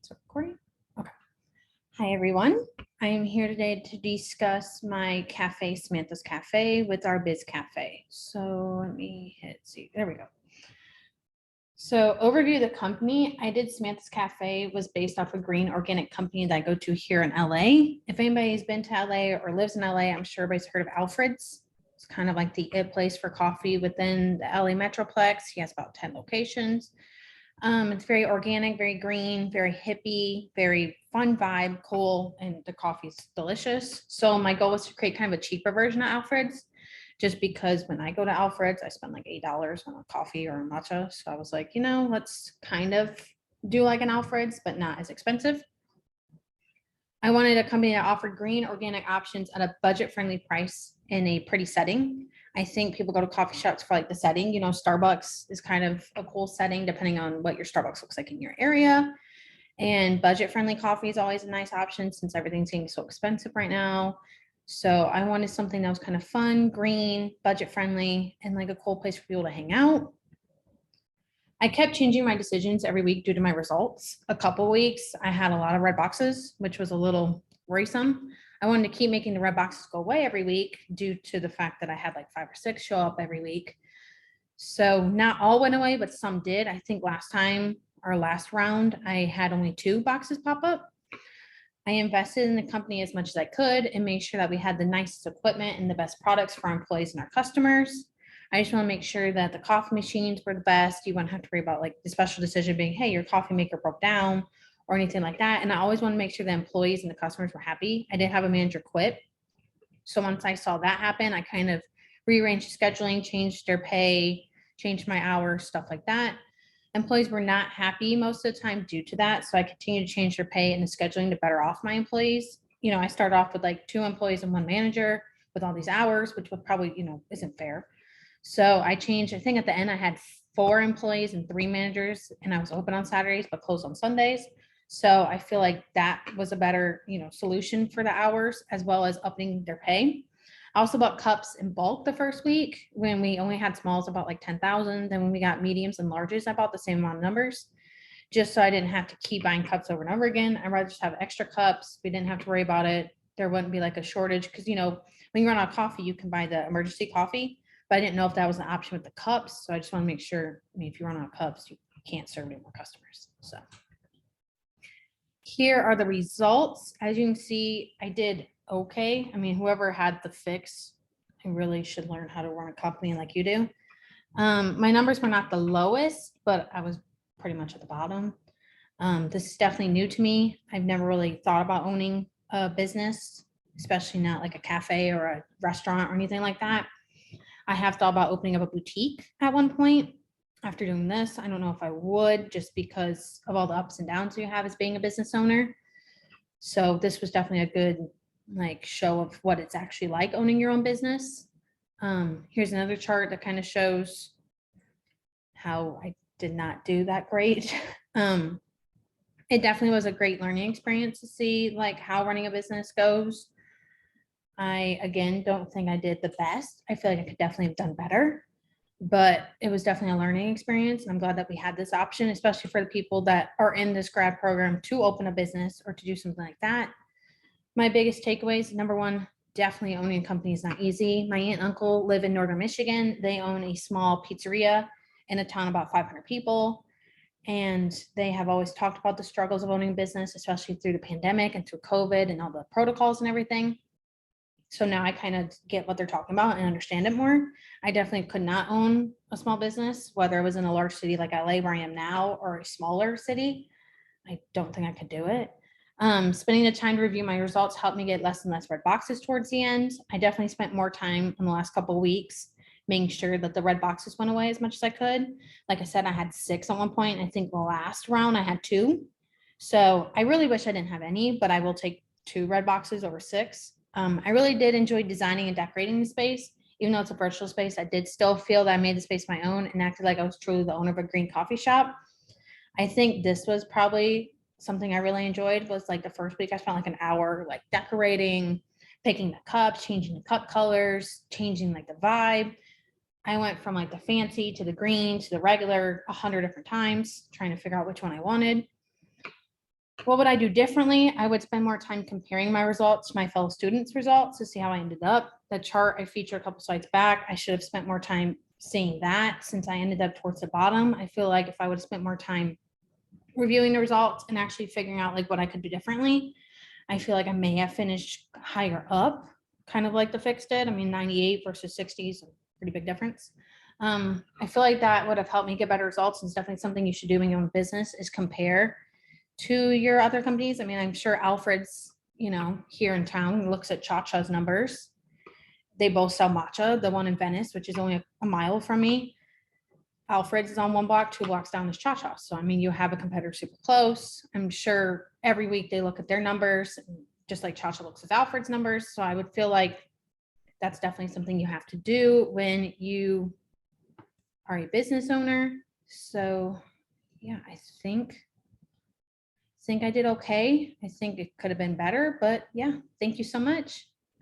Is it recording? Okay. Hi, everyone. I am here today to discuss my cafe, Samantha's Cafe, with our BizCafe. So let me hit see. There we go. So overview of the company. I did Samantha's Cafe was based off a green organic company that I go to here in LA. If anybody's been to LA or lives in LA, I'm sure everybody's heard of Alfred's. It's kind of like the it place for coffee within the LA Metroplex. He has about 10 locations. It's very organic, very green, very hippie, very fun vibe, cool, and the coffee's delicious. So my goal was to create kind of a cheaper version of Alfred's, just because when I go to Alfred's, I spend like $8 on a coffee or a matcha. So I was like, let's kind of do like an Alfred's, but not as expensive. I wanted a company that offered green organic options at a budget-friendly price in a pretty setting. I think people go to coffee shops for like the setting. Starbucks is kind of a cool setting depending on what your Starbucks looks like in your area. And budget-friendly coffee is always a nice option since everything's getting so expensive right now. So I wanted something that was kind of fun, green, budget-friendly, and like a cool place for people to hang out. I kept changing my decisions every week due to my results. A couple weeks, I had a lot of red boxes, which was a little worrisome. I wanted to keep making the red boxes go away every week due to the fact that I had like 5 or 6 show up every week. So not all went away, but some did. I think last time, our last round, I had only 2 boxes pop up. I invested in the company as much as I could and made sure that we had the nicest equipment and the best products for our employees and our customers. I just want to make sure that the coffee machines were the best. You wouldn't have to worry about like the special decision being, hey, your coffee maker broke down or anything like that. And I always want to make sure the employees and the customers were happy. I did have a manager quit. So once I saw that happen, I kind of rearranged scheduling, changed their pay, changed my hours, stuff like that. Employees were not happy most of the time due to that. So I continued to change their pay and the scheduling to better off my employees. I started off with like 2 employees and 1 manager with all these hours, which would probably, isn't fair. So I changed, I think at the end I had 4 employees and 3 managers, and I was open on Saturdays, but closed on Sundays. So I feel like that was a better, solution for the hours as well as upping their pay. I also bought cups in bulk the first week when we only had smalls about like 10,000. Then when we got mediums and larges, I bought the same amount of numbers just so I didn't have to keep buying cups over and over again. I'd rather just have extra cups. We didn't have to worry about it. There wouldn't be like a shortage because, when you run out of coffee, you can buy the emergency coffee. But I didn't know if that was an option with the cups. So I just want to make sure, if you run out of cups, you can't serve any more customers. So here are the results. As you can see, I did okay. Whoever had the fix, I really should learn how to run a company like you do. My numbers were not the lowest, but I was pretty much at the bottom. This is definitely new to me. I've never really thought about owning a business, especially not like a cafe or a restaurant or anything like that. I have thought about opening up a boutique at one point. After doing this, I don't know if I would, just because of all the ups and downs you have as being a business owner. So this was definitely a good show of what it's actually like owning your own business. Here's another chart that kind of shows how I did not do that great. It definitely was a great learning experience to see like how running a business goes. I, again, don't think I did the best. I feel like I could definitely have done better, but it was definitely a learning experience. And I'm glad that we had this option, especially for the people that are in this grad program to open a business or to do something like that. My biggest takeaways, number one, definitely owning a company is not easy. My aunt and uncle live in Northern Michigan. They own a small pizzeria in a town about 500 people. And they have always talked about the struggles of owning a business, especially through the pandemic and through COVID and all the protocols and everything. So now I kind of get what they're talking about and understand it more. I definitely could not own a small business, whether it was in a large city like LA where I am now or a smaller city. I don't think I could do it. Spending the time to review my results helped me get less and less red boxes towards the end. I definitely spent more time in the last couple of weeks making sure that the red boxes went away as much as I could. Like I said, I had 6 at one point. I think the last round I had 2. So I really wish I didn't have any, but I will take 2 red boxes over 6. I really did enjoy designing and decorating the space. Even though it's a virtual space, I did still feel that I made the space my own and acted like I was truly the owner of a green coffee shop. I think this was probably something I really enjoyed was like the first week I spent like an hour like decorating, picking the cups, changing the cup colors, changing like the vibe. I went from like the fancy to the green to the regular 100 different times, trying to figure out which one I wanted. What would I do differently? I would spend more time comparing my results to my fellow students' results to see how I ended up. The chart I feature a couple slides back, I should have spent more time seeing that since I ended up towards the bottom. I feel like if I would have spent more time reviewing the results and actually figuring out like what I could do differently, I feel like I may have finished higher up, kind of like the fix did. I mean, 98 versus 60 is a pretty big difference. I feel like that would have helped me get better results. And it's definitely something you should do in your own business is compare to your other companies. I mean, I'm sure Alfred's, here in town looks at Cha-Cha's numbers. They both sell matcha. The one in Venice, which is only a mile from me, Alfred's is on one block, 2 blocks down is Cha-Cha. So, I mean, you have a competitor super close. I'm sure every week they look at their numbers, just like Cha-Cha looks at Alfred's numbers. So I would feel like that's definitely something you have to do when you are a business owner. So yeah, I think I did okay. I think it could have been better, but yeah, thank you so much.